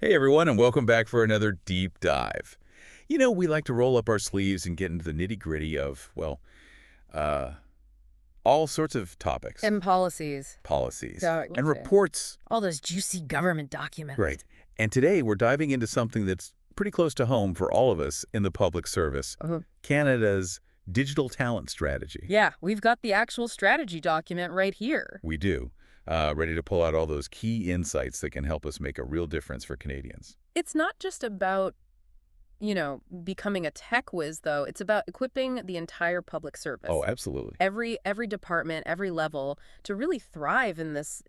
Hey everyone, and welcome back for another deep dive. We like to roll up our sleeves and get into the nitty-gritty of, uh, all sorts of topics, And policies. policies, So, and okay. reports. All those juicy government documents. Right. And today we're diving into something that's pretty close to home for all of us in the public service, Uh-huh. Canada's digital talent strategy. Yeah, we've got the actual strategy document right here. We do. Ready to pull out all those key insights that can help us make a real difference for Canadians. It's not just about, becoming a tech whiz, though. It's about equipping the entire public service. Oh, absolutely. Every department, every level to really thrive in this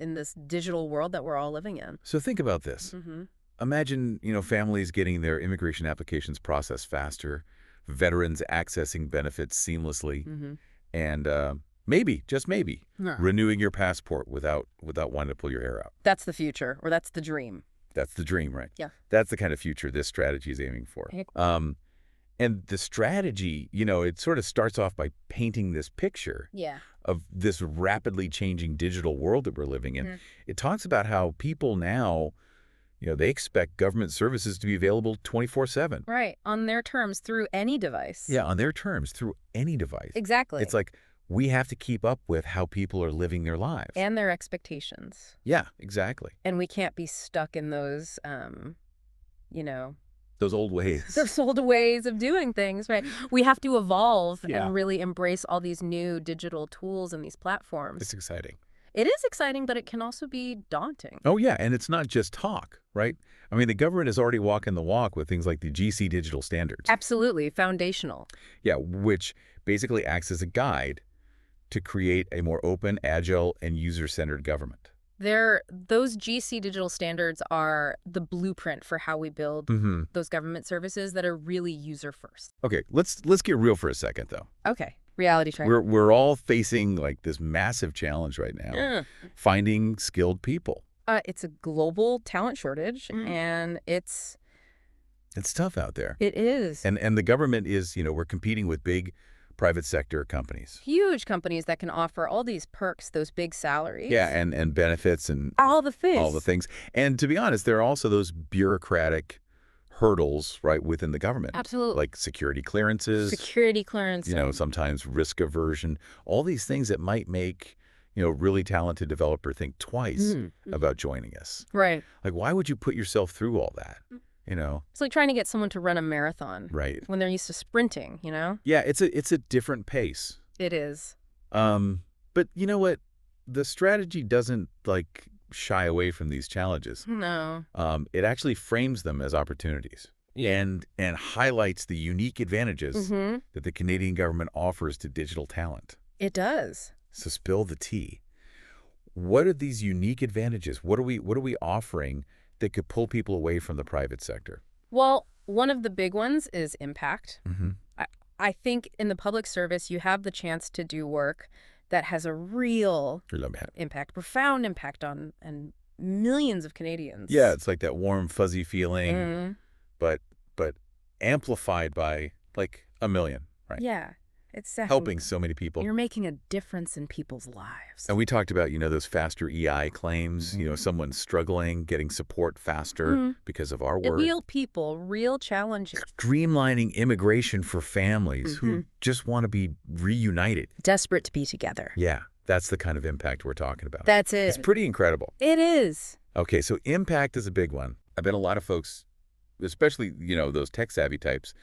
digital world that we're all living in. So think about this. Mm-hmm. Imagine, families getting their immigration applications processed faster, veterans accessing benefits seamlessly, Mm-hmm. and maybe, just maybe, Yeah. renewing your passport without wanting to pull your hair out. That's the future, or that's the dream. That's the dream, right? Yeah. That's the kind of future this strategy is aiming for. Heck. And the strategy, it sort of starts off by painting this picture Yeah. of this rapidly changing digital world that we're living in. Mhm. It talks about how people now, they expect government services to be available 24/7. Right. On their terms, through any device. Yeah, on their terms, through any device. Exactly. It's like we have to keep up with how people are living their lives. And their expectations. Yeah, exactly. And we can't be stuck in those, you know, Those old ways. those old ways of doing things, right? We have to evolve Yeah. and really embrace all these new digital tools and these platforms. It's exciting. It is exciting, but it can also be daunting. Oh, yeah, and it's not just talk, right? I mean, the government is already walking the walk with things like the GC Digital Standards. Absolutely. Foundational. Yeah, which basically acts as a guide to create a more open, agile, and user-centered government. Those GC digital standards are the blueprint for how we build Mm-hmm. those government services that are really user first. Okay, let's get real for a second, though. Okay. Reality check. We're all facing like this massive challenge right now, Ugh. finding skilled people. It's a global talent shortage, and It's tough out there. it is. And the government is, we're competing with big private sector companies. Huge companies that can offer all these perks, those big salaries. Yeah, and benefits and all the things. all the things. And to be honest, there are also those bureaucratic hurdles, right, within the government. Absolutely. Like security clearances, Security clearance. sometimes risk aversion, all these things that might make, really talented developer think twice about joining us. Right. Like, why would you put yourself through all that? It's like trying to get someone to run a marathon Right. when they're used to sprinting, Yeah, it's a different pace. It is. But you know what? The strategy doesn't like shy away from these challenges. No. It actually frames them as opportunities and highlights the unique advantages Mm-hmm. that the Canadian government offers to digital talent. It does. So spill the tea. What are these unique advantages? What are we offering that could pull people away from the private sector? Well, one of the big ones is impact. Mm-hmm. I think in the public service, you have the chance to do work that has a real impact, profound impact on and millions of Canadians. Yeah, it's like that warm, fuzzy feeling, Mhm. but amplified by like a million, right? Yeah. It's Helping so many people. You're making a difference in people's lives. And we talked about, those faster EI claims, someone struggling, getting support faster Mhm. because of our work. Real people, real challenges. Streamlining immigration for families who just want to be reunited. Desperate to be together. Yeah, that's the kind of impact we're talking about. That's it. It's pretty incredible. It is. Okay, so impact is a big one. I bet a lot of folks, especially, those tech-savvy types,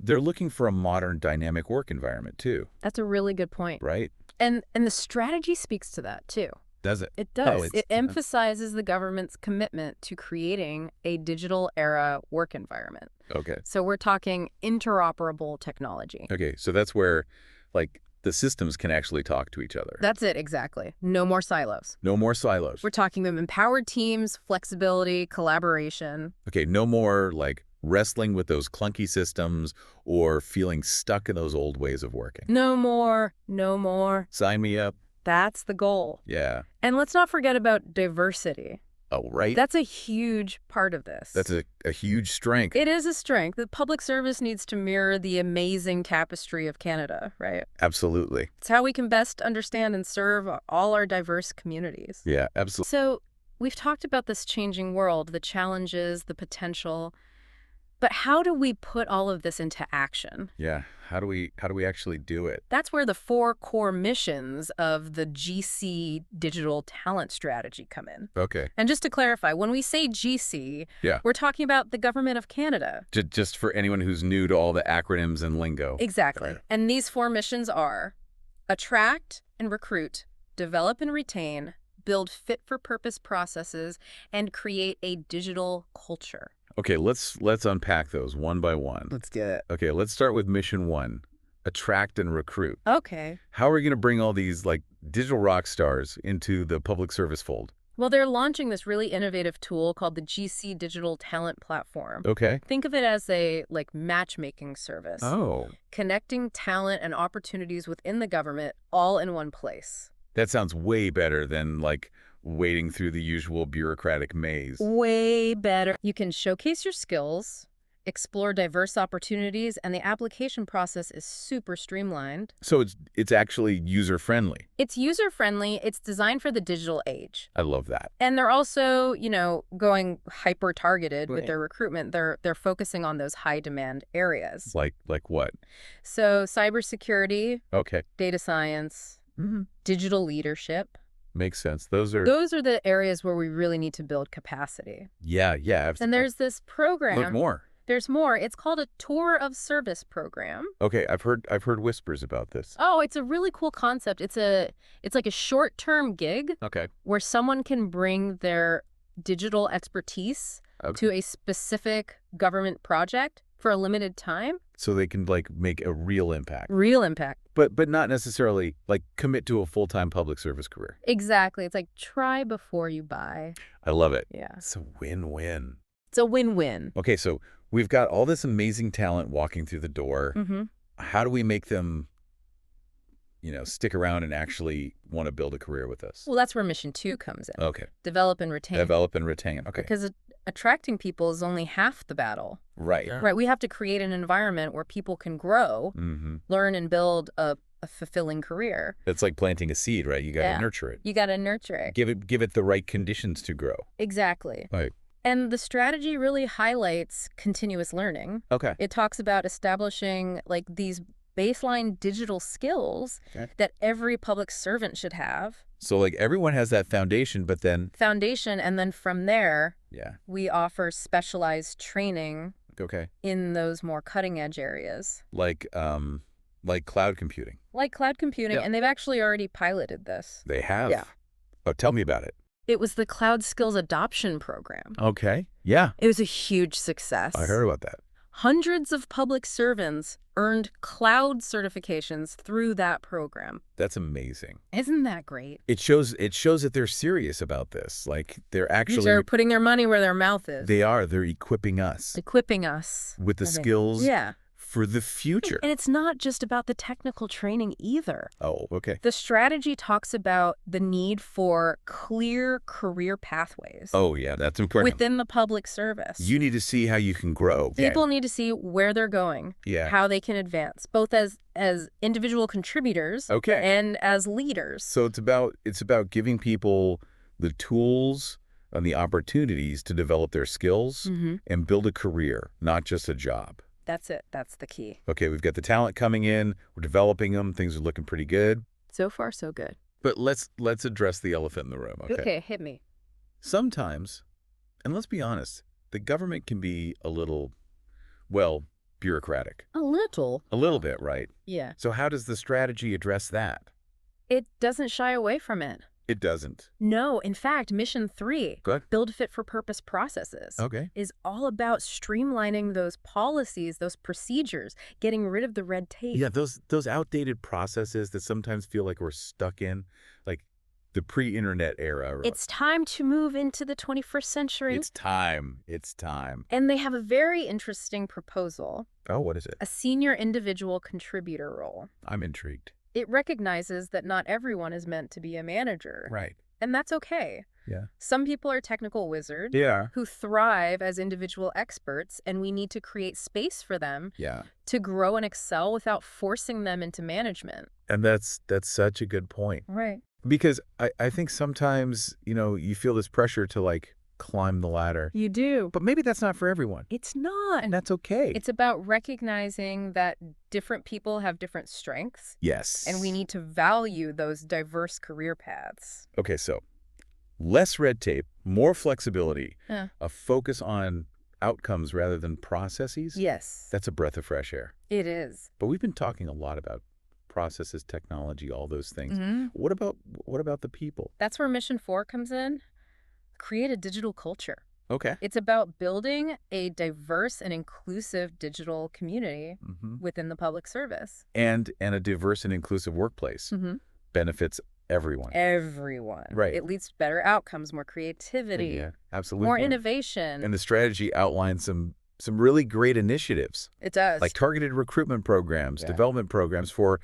they're looking for a modern, dynamic work environment too, That's a really good point. right? And the strategy speaks to that too. Does it? It does. it's- It emphasizes the government's commitment to creating a digital era work environment. Okay. So we're talking interoperable technology. Okay, so that's where, like, the systems can actually talk to each other. That's it, exactly. No more silos. No more silos. We're talking about empowered teams, flexibility, collaboration. Okay, no more, like, wrestling with those clunky systems or feeling stuck in those old ways of working. No more, no more. Sign me up. That's the goal. Yeah. And let's not forget about diversity. Oh, right? That's a huge part of this. That's a huge strength. It is a strength. The public service needs to mirror the amazing tapestry of Canada, right? Absolutely. It's how we can best understand and serve all our diverse communities. Yeah, absolutely. So We've talked about this changing world, the challenges, the potential. But how do we put all of this into action? Yeah. How do we actually do it? That's where the 4 core missions of the GC Digital Talent Strategy come in. Okay. And just to clarify, when we say GC, Yeah. we're talking about the government of Canada. Just for anyone who's new to all the acronyms and lingo. Exactly. And these 4 missions are attract and recruit, develop and retain, build fit-for-purpose processes, and create a digital culture. Okay, let's unpack those one by one. Let's get it. Okay, let's start with mission 1, attract and recruit. Okay. How are we going to bring all these digital rock stars into the public service fold? Well, they're launching this really innovative tool called the GC Digital Talent Platform. Okay. Think of it as a matchmaking service. Oh. Connecting talent and opportunities within the government all in one place. That sounds way better than wading through the usual bureaucratic maze. Way better. You can showcase your skills, explore diverse opportunities, and the application process is super streamlined. So it's actually user-friendly. It's user-friendly. It's designed for the digital age. I love that. And they're also, going hyper-targeted with their recruitment. They're focusing on those high-demand areas. Like what? So cybersecurity, Okay. data science, digital leadership. Makes sense. Those are the areas where we really need to build capacity. Yeah, absolutely. And there's this program. Look more. There's more. It's called a tour of service program. Okay, I've heard whispers about this. Oh, it's a really cool concept. It's like a short-term gig Okay. where someone can bring their digital expertise to a specific government project for a limited time. So they can make a real impact. Real impact. But not necessarily commit to a full-time public service career. Exactly. It's like try before you buy. I love it. Yeah. It's a win-win. It's a win-win. Okay, so we've got all this amazing talent walking through the door. Mm-hmm. How do we make them, stick around and actually want to build a career with us? Well, that's where mission 2 comes in. Okay. Develop and retain. Develop and retain. Okay. Because attracting people is only half the battle. Right. Yeah. Right. We have to create an environment where people can grow, learn, and build a fulfilling career. It's like planting a seed, right? You got to nurture it. You got to nurture it. Give it the right conditions to grow. Exactly. Right. And the strategy really highlights continuous learning. Okay. It talks about establishing these baseline digital skills that every public servant should have. So everyone has that foundation, but then And then from there, yeah. we offer specialized training Okay. in those more cutting edge areas. Like cloud computing. Like cloud computing, Yeah. and they've actually already piloted this. They have. Yeah. Oh, tell me about it. It was the Cloud Skills Adoption Program. Okay. Yeah. It was a huge success. I heard about that. Hundreds of public servants earned cloud certifications through that program. That's amazing. Isn't that great? It shows that they're serious about this. They're actually They're putting their money where their mouth is. they're equipping us Equipping us. with the I think. skills Yeah. for the future. And it's not just about the technical training either. Oh, okay. The strategy talks about the need for clear career pathways Oh, yeah, that's important. within the public service. You need to see how you can grow. People need to see where they're going, Yeah. how they can advance, both as individual contributors Okay. and as leaders. So it's about giving people the tools and the opportunities to develop their skills and build a career, not just a job. That's it. That's the key. Okay, we've got the talent coming in. We're developing them. Things are looking pretty good. So far, so good. But let's address the elephant in the room. Okay. Hit me. Sometimes, and let's be honest, the government can be a little, bureaucratic. A little. A little bit, right? Yeah. So how does the strategy address that? It doesn't shy away from it. It doesn't. No, in fact, Mission 3, Good. Build Fit-for-Purpose Processes, Okay. is all about streamlining those policies, those procedures, getting rid of the red tape. Yeah, those outdated processes that sometimes feel like we're stuck in, like the pre-internet era. It's time to move into the 21st century. It's time. It's time. And they have a very interesting proposal, Oh, what is it? a senior individual contributor role. I'm intrigued. It recognizes that not everyone is meant to be a manager. Right. And that's okay. Yeah. Some people are technical wizards Yeah. who thrive as individual experts, and we need to create space for them Yeah. to grow and excel without forcing them into management. And that's such a good point. Right. Because I think sometimes, you feel this pressure to like climb the ladder. You do. But maybe that's not for everyone. It's not. And that's okay. It's about recognizing that different people have different strengths, Yes. and we need to value those diverse career paths. Okay, so less red tape, more flexibility, Yeah. a focus on outcomes rather than processes. Yes, That's a breath of fresh air. it is. But we've been talking a lot about processes, technology, all those things. Mhm. What about the people? That's where Mission 4 comes in. Create a digital culture. Okay. It's about building a diverse and inclusive digital community Mm-hmm. within the public service. And a diverse and inclusive workplace Mm-hmm. benefits everyone. Everyone. Right. It leads to better outcomes, more creativity, Yeah, absolutely. more innovation. And the strategy outlines some really great initiatives, It does. like targeted recruitment programs, Yeah. development programs for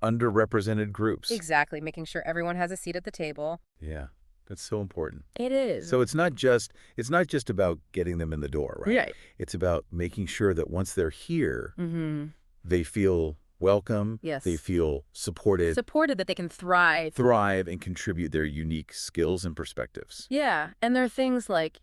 underrepresented groups. Exactly. Making sure everyone has a seat at the table. Yeah, that's so important. It is. So it's not just about getting them in the door, right? Right. It's about making sure that once they're here, Mm-hmm. they feel welcome. Yes. They feel supported, Supported that they can thrive. thrive, and contribute their unique skills and perspectives. Yeah. And there are things like,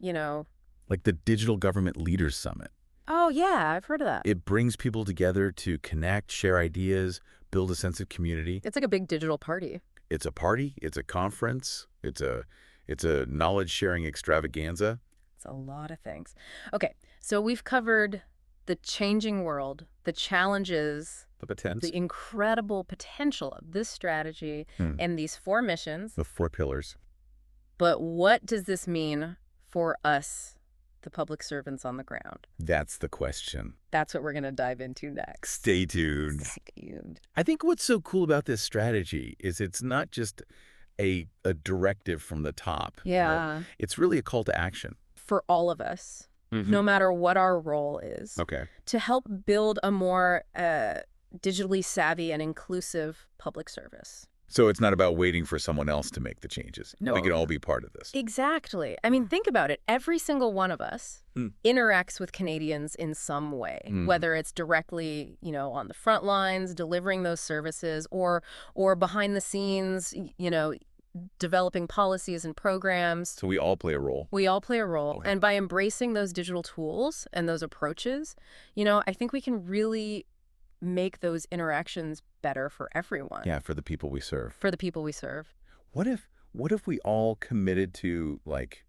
Like the Digital Government Leaders Summit. oh, yeah, I've heard of that. It brings people together to connect, share ideas, build a sense of community. It's like a big digital party. It's a party. It's a conference. It's a knowledge-sharing extravaganza. It's a lot of things. Okay, so we've covered the changing world, the challenges, The potential. the incredible potential of this strategy and these 4 missions. The 4 pillars. But what does this mean for us, the public servants on the ground? That's the question. That's what we're going to dive into next. Stay tuned. Stay tuned. I think what's so cool about this strategy is it's not just a directive from the top. Yeah. It's really a call to action. For all of us, no matter what our role is, Okay. to help build a more digitally savvy and inclusive public service. So it's not about waiting for someone else to make the changes. No. We can all be part of this. Exactly. I mean, think about it. Every single one of us interacts with Canadians in some way, whether it's directly, on the front lines, delivering those services, or behind the scenes, developing policies and programs. So we all play a role. We all play a role. Okay. And by embracing those digital tools and those approaches, I think we can really make those interactions better for everyone. Yeah, for the people we serve. For the people we serve. What if we all committed to like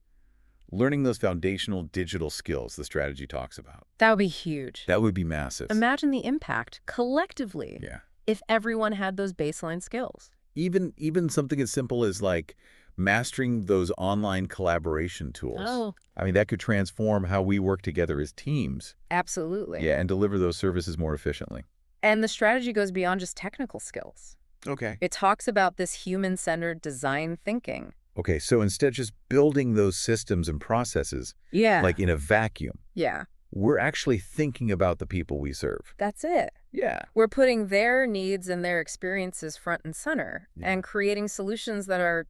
learning those foundational digital skills the strategy talks about? That would be huge. That would be massive. Imagine the impact collectively Yeah. if everyone had those baseline skills. Even something as simple as like mastering those online collaboration tools. Oh, I mean, that could transform how we work together as teams. absolutely. Yeah, and deliver those services more efficiently. And the strategy goes beyond just technical skills. Okay. It talks about this human-centered design thinking. Okay, so instead of just building those systems and processes Yeah. like in a vacuum, Yeah, we're actually thinking about the people we serve. that's it. Yeah. We're putting their needs and their experiences front and center Yeah. and creating solutions that are,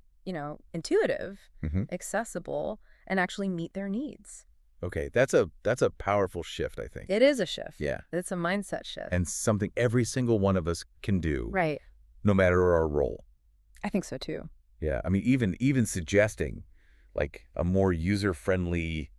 intuitive, Mhm. accessible, and actually meet their needs. Okay, that's a powerful shift, I think. It is a shift. Yeah. It's a mindset shift. And something every single one of us can do, Right. no matter our role. I think so too. Yeah, I mean, even suggesting like a more user-friendly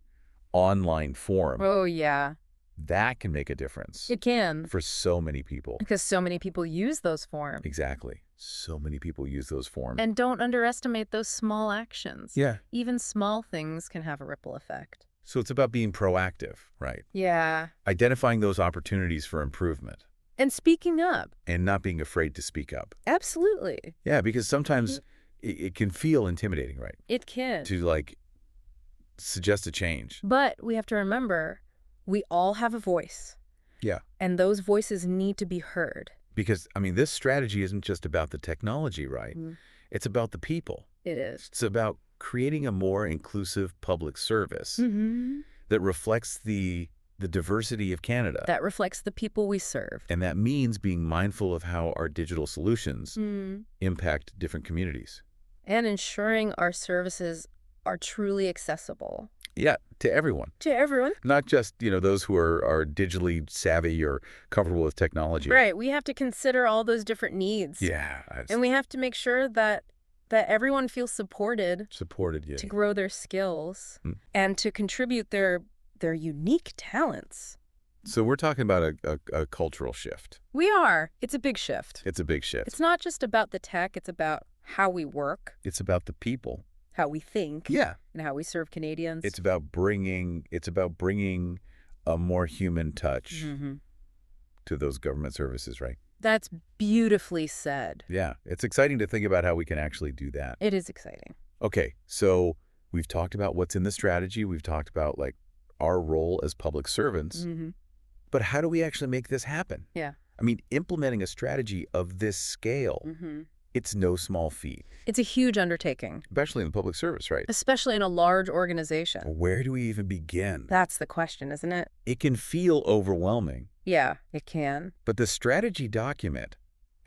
online form, Oh, yeah. that can make a difference It can. for so many people. Because so many people use those forms. Exactly. So many people use those forms. And don't underestimate those small actions. Yeah. Even small things can have a ripple effect. So it's about being proactive, right? Yeah. Identifying those opportunities for improvement And speaking up. and not being afraid to speak up. Absolutely. Yeah, because sometimes it can feel intimidating, right? It can. To like suggest a change. But we have to remember, we all have a voice. Yeah. And those voices need to be heard. Because, I mean, this strategy isn't just about the technology, right? Mm. It's about the people. It is. It's about creating a more inclusive public service Mm-hmm. that reflects the diversity of Canada. That reflects the people we serve. And that means being mindful of how our digital solutions Mm. impact different communities. And ensuring our services are truly accessible Yeah, to everyone. to everyone. Not just, those who are digitally savvy or comfortable with technology. Right. We have to consider all those different needs. Yeah. And we have to make sure that that everyone feels supported yeah. to grow their skills Mm. and to contribute their unique talents. So we're talking about a cultural shift. We are. It's a big shift. It's a big shift. It's not just about the tech. It's about how we work, It's about the people. how we think, Yeah. and how we serve Canadians. It's about bringing a more human touch Mhm. to those government services, right? That's beautifully said. Yeah. It's exciting to think about how we can actually do that. It is exciting. Okay. So we've talked about what's in the strategy. We've talked about like our role as public servants. Mm-hmm. But how do we actually make this happen? Yeah. I mean, implementing a strategy of this scale, Mm-hmm. it's no small feat, It's a huge undertaking, especially in the public service, right? especially in a large organization. Where do we even begin? That's the question, isn't it? It can feel overwhelming, Yeah, it can. but the strategy document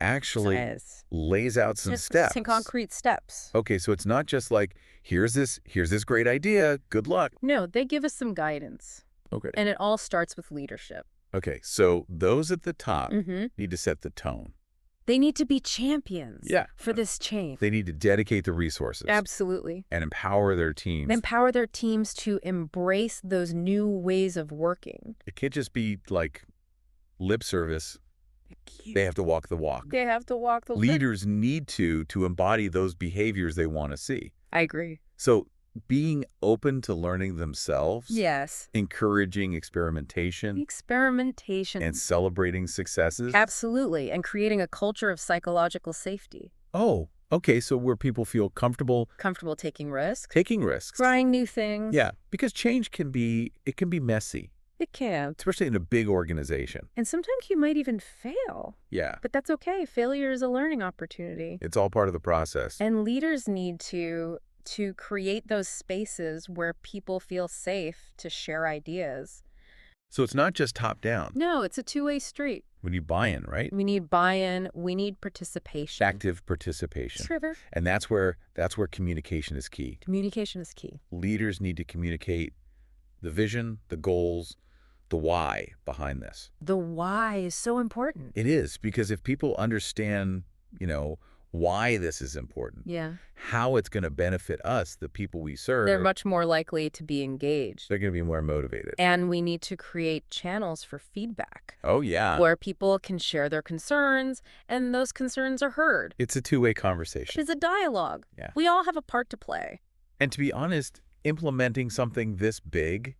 actually Says. lays out some Just steps. some concrete steps. Okay, so it's not just like, here's this great idea, good luck. No, they give us some guidance. Okay. And it all starts with leadership. Okay, so those at the top Mm-hmm. need to set the tone. They need to be champions Yeah. for this change. They need to dedicate the resources Absolutely. and empower their teams. Empower their teams to embrace those new ways of working. It can't just be like lip service. They have to walk the walk. They have to walk the Leaders need to embody those behaviors they want to see. I agree. So being open to learning themselves, Yes. encouraging experimentation, Experimentation. and celebrating successes. Absolutely. And creating a culture of psychological safety. Oh, okay. So where people feel comfortable Comfortable taking risks. taking risks. Trying new things. Yeah, because change can be messy, It can. especially in a big organization. And sometimes you might even fail. Yeah, But that's okay. Failure is a learning opportunity. it's all part of the process. And leaders need to create those spaces where people feel safe to share ideas. So it's not just top down. No, it's a two-way street. We need buy-in, right? We need buy-in. We need participation. Active participation. Trevor. And that's where communication is key. Communication is key. Leaders need to communicate the vision, the goals, the why behind this. The why is so important. It is, because if people understand, why this is important, Yeah. how it's going to benefit us, the people we serve, They're much more likely to be engaged. they're going to be more motivated. And we need to create channels for feedback Oh, yeah. where people can share their concerns and those concerns are heard. It's a two-way conversation. It's a dialogue. Yeah. We all have a part to play. And to be honest, implementing something this big,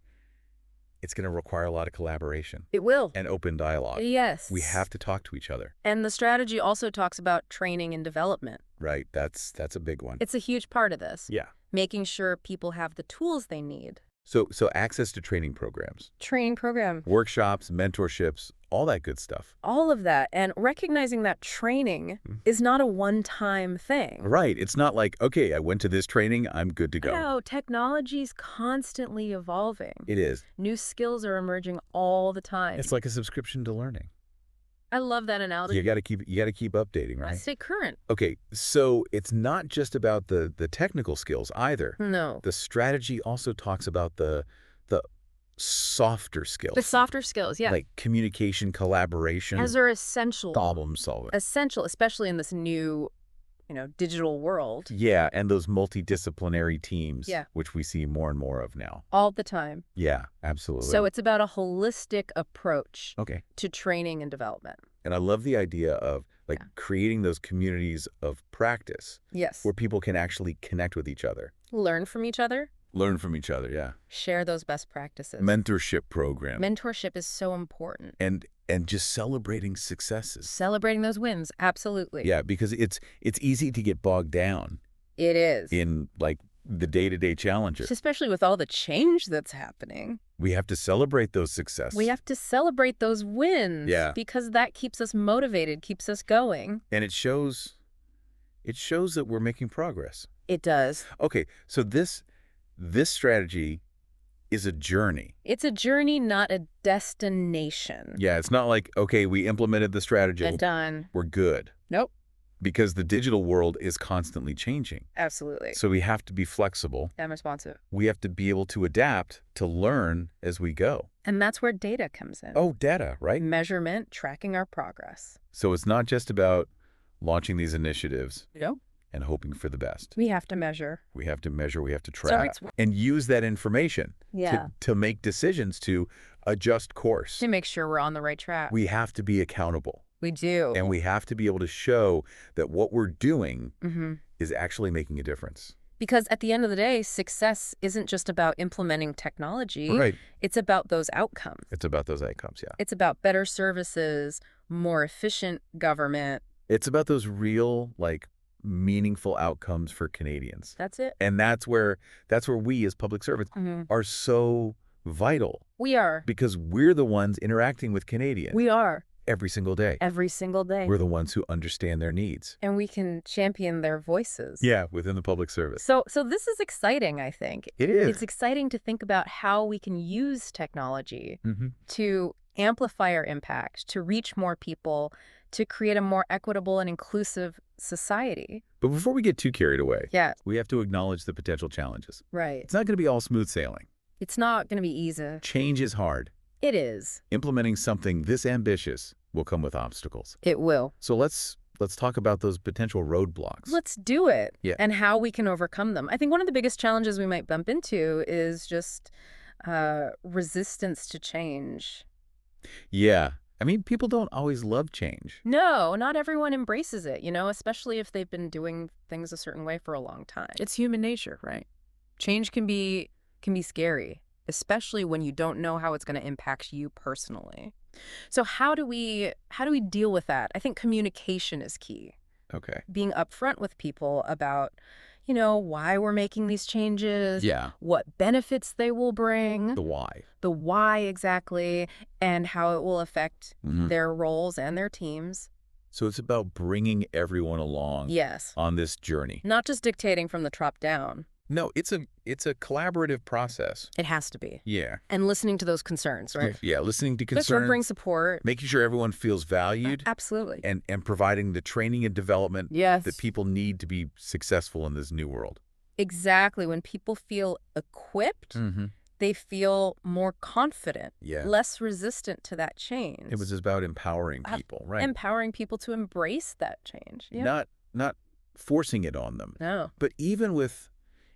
it's going to require a lot of collaboration It will. and open dialogue. Yes. We have to talk to each other, And the strategy also talks about training and development. right? That's a big one. It's a huge part of this. Yeah. Making sure people have the tools they need. So access to training programs, Training program. workshops, mentorships, all that good stuff. All of that. And recognizing that training is not a one-time thing. Right. It's not like, okay, I went to this training, I'm good to go. No, technology's constantly evolving. It is. New skills are emerging all the time. It's like a subscription to learning. I love that analogy. You got to keep updating, I right? stay current. Okay, so it's not just about the technical skills either. No. The strategy also talks about the softer skills. The softer skills, yeah. Like communication, collaboration, As are essential. problem solving. Essential, especially in this new, digital world. Yeah, and those multidisciplinary teams, Yeah. which we see more and more of now. All the time. Yeah, absolutely. So it's about a holistic approach Okay. to training and development. And I love the idea of Yeah. creating those communities of practice Yes. where people can actually connect with each other. Learn from each other. Learn from each other, yeah. Share those best practices. Mentorship program. Mentorship is so important. and just celebrating successes. Celebrating those wins. Absolutely. Yeah, because it's easy to get bogged down It is. in the day-to-day challenges. Especially with all the change that's happening. We have to celebrate those successes. We have to celebrate those wins. Yeah. Because that keeps us motivated, keeps us going. And it shows that we're making progress. It does. Okay, so this strategy is a journey. It's a journey, not a destination. Yeah, it's not like, okay, we implemented the strategy, And done. we're good. Nope. Because the digital world is constantly changing. Absolutely. So we have to be flexible. I'm responsive. We have to be able to adapt, to learn as we go. And that's where data comes in. Oh, data, right? Measurement, tracking our progress. So it's not just about launching these initiatives. Yep. and hoping for the best. We have to measure. We have to measure, we have to So track, it's- and use that information to make decisions, to adjust course. To make sure we're on the right track. We have to be accountable. We do. And we have to be able to show that what we're doing Mm-hmm. is actually making a difference. Because at the end of the day, success isn't just about implementing technology. Right. It's about those outcomes. It's about those outcomes, yeah. It's about better services, more efficient government. It's about those real, like, meaningful outcomes for Canadians. That's it. And that's where we as public servants Mm-hmm. are so vital, We are. because we're the ones interacting with Canadians We are. every single day. Every single day. We're the ones who understand their needs. And we can champion their voices. Yeah, within the public service. So this is exciting, I think. It is. It's exciting to think about how we can use technology Mm-hmm. to amplify our impact, to reach more people, to create a more equitable and inclusive society. But before we get too carried away, Yeah, we have to acknowledge the potential challenges. right. It's not going to be all smooth sailing. It's not going to be easy. Change is hard. It is. Implementing something this ambitious will come with obstacles. It will. So let's talk about those potential roadblocks. Let's do it. Yeah. And how we can overcome them. I think one of the biggest challenges we might bump into is just resistance to change. Yeah. I mean, people don't always love change. No, not everyone embraces it, especially if they've been doing things a certain way for a long time. It's human nature, right? Change can be scary, especially when you don't know how it's going to impact you personally. So how do we deal with that? I think communication is key. Okay. Being upfront with people about, why we're making these changes, Yeah. what benefits they will bring, The why. the why exactly, and how it will affect Mhm. their roles and their teams. So it's about bringing everyone along Yes. on this journey. Not just dictating from the top down. No, it's a collaborative process. It has to be. Yeah. And listening to those concerns, right? Yeah, listening to Just bring concerns, support. making sure everyone feels valued, Absolutely. and providing the training and development Yes. that people need to be successful in this new world. Exactly. When people feel equipped, Mm-hmm. they feel more confident, Yeah. less resistant to that change. It was about empowering Uh, people, right? Empowering people to embrace that change. Yeah. Not forcing it on them. No. But even with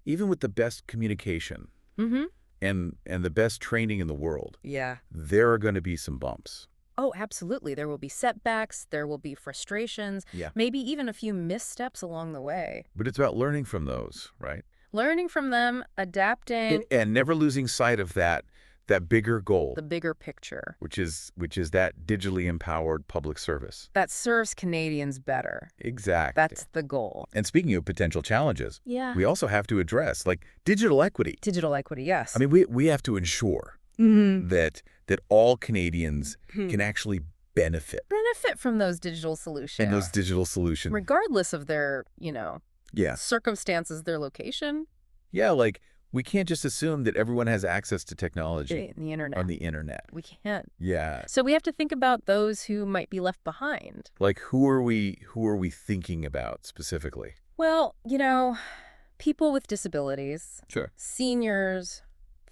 the best communication Mm-hmm. and the best training in the world, Yeah. there are going to be some bumps. Oh, absolutely. There will be setbacks. There will be frustrations. Yeah. Maybe even a few missteps along the way. But it's about learning from those, right? Learning from them, adapting, And never losing sight of that bigger goal, the bigger picture which is that digitally empowered public service. that serves Canadians better. Exactly. That's the goal. And speaking of potential challenges, Yeah. we also have to address, like, digital equity. Digital equity, yes. I mean, we have to ensure Mhm. that all Canadians can actually benefit benefit from those digital solutions. in those digital solutions. Regardless of their, Yeah. circumstances, their location, Yeah, like, we can't just assume that everyone has access to technology the internet. on the internet. We can't. Yeah. So we have to think about those who might be left behind. Like, who are we thinking about specifically? Well, people with disabilities, Sure. seniors,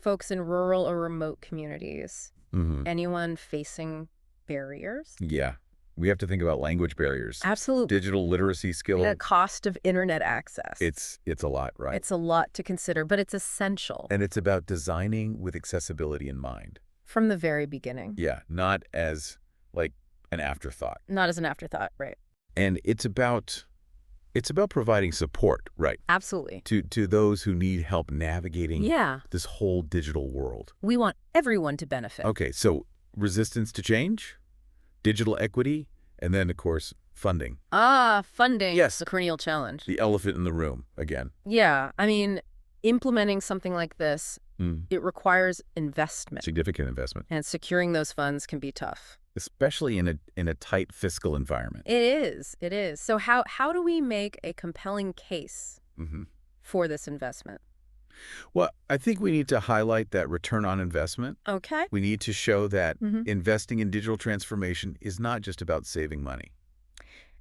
folks in rural or remote communities, Mm-hmm. anyone facing barriers. Yeah. We have to think about language barriers, Absolutely. digital literacy skills. The cost of internet access. It's a lot, right? It's a lot to consider, but it's essential And it's about designing with accessibility in mind. from the very beginning. Yeah, not as, like, an afterthought. Not as an afterthought, right? And it's about providing support, right, Absolutely. to those who need help navigating Yeah. this whole digital world. We want everyone to benefit. Okay, so resistance to change, digital equity, and then, of course, funding. Funding. Yes. The perennial challenge. The elephant in the room, again. Yeah. I mean, implementing something like this, it requires investment. Significant investment, And securing those funds can be tough. especially in a tight fiscal environment. It is. It is. So how do we make a compelling case Mm-hmm. for this investment? Well, I think we need to highlight that return on investment. Okay. We need to show that Mhm. investing in digital transformation is not just about saving money.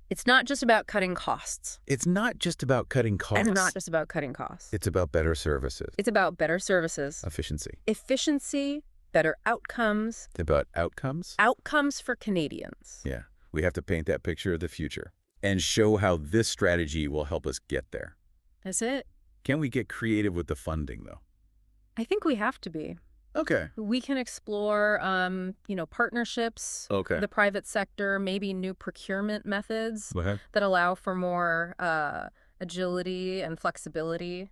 It's not just about cutting costs. It's not just about cutting costs. It's not just about cutting costs. It's about better services, It's about better services, efficiency. efficiency, better outcomes, It's about outcomes. outcomes for Canadians. Yeah, we have to paint that picture of the future. and show how this strategy will help us get there. That's it. Can we get creative with the funding, though? I think we have to be. Okay. We can explore, partnerships, Okay. the private sector, maybe new procurement methods Go ahead. that allow for more agility and flexibility.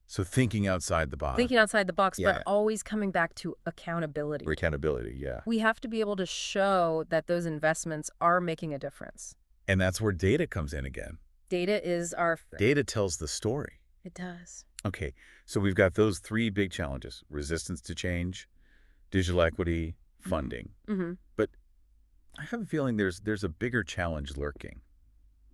So thinking outside the box. Thinking outside the box, Yeah. but always coming back to accountability. Accountability, yeah. We have to be able to show that those investments are making a difference. And that's where data comes in again. Data is our friend. Data tells the story. It does. Okay, so we've got those three big challenges: resistance to change, digital equity, funding. Mm-hmm. But I have a feeling there's a bigger challenge lurking.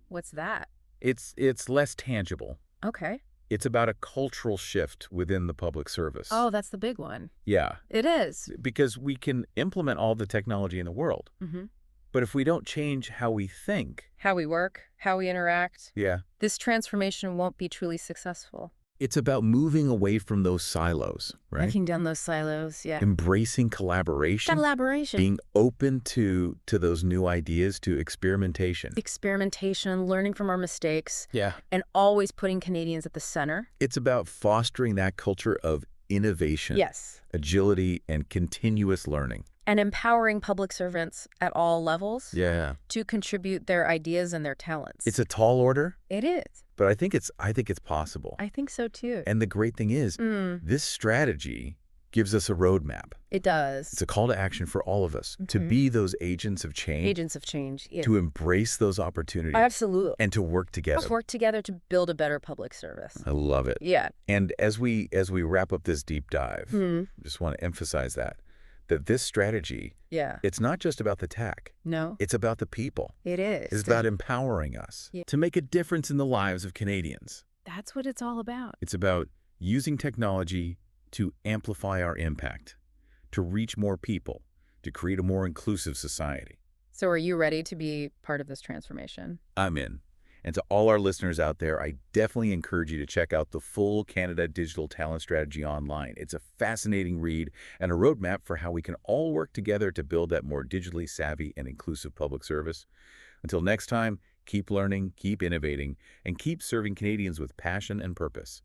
What's that? It's less tangible. Okay. It's about a cultural shift within the public service. Oh, that's the big one. Yeah, It is. because we can implement all the technology in the world, Mm-hmm. but if we don't change how we think, How we work, how we interact, yeah, this transformation won't be truly successful. it's about moving away from those silos, right? Breaking down those silos, yeah. Embracing collaboration, Collaboration. being open to those new ideas, to experimentation. Experimentation, learning from our mistakes, Yeah. and always putting Canadians at the center. It's about fostering that culture of innovation, Yes. agility, and continuous learning. And empowering public servants at all levels Yeah. to contribute their ideas and their talents. It's a tall order, It is. but I think it's possible. I think so too. And the great thing is, this strategy gives us a roadmap. It does. It's a call to action for all of us to be those agents of change, Agents of change. Yeah. to embrace those opportunities, Absolutely. and to work together. Let's work together to build a better public service. I love it. Yeah. And as we wrap up this deep dive, just want to emphasize that this strategy, Yeah. it's not just about the tech. No, It's about the people. it is. It's about empowering us Yeah. to make a difference in the lives of Canadians. That's what it's all about. It's about using technology to amplify our impact, to reach more people, to create a more inclusive society. So are you ready to be part of this transformation? I'm in. And to all our listeners out there, I definitely encourage you to check out the full Canada Digital Talent Strategy online. It's a fascinating read and a roadmap for how we can all work together to build that more digitally savvy and inclusive public service. Until next time, keep learning, keep innovating, and keep serving Canadians with passion and purpose.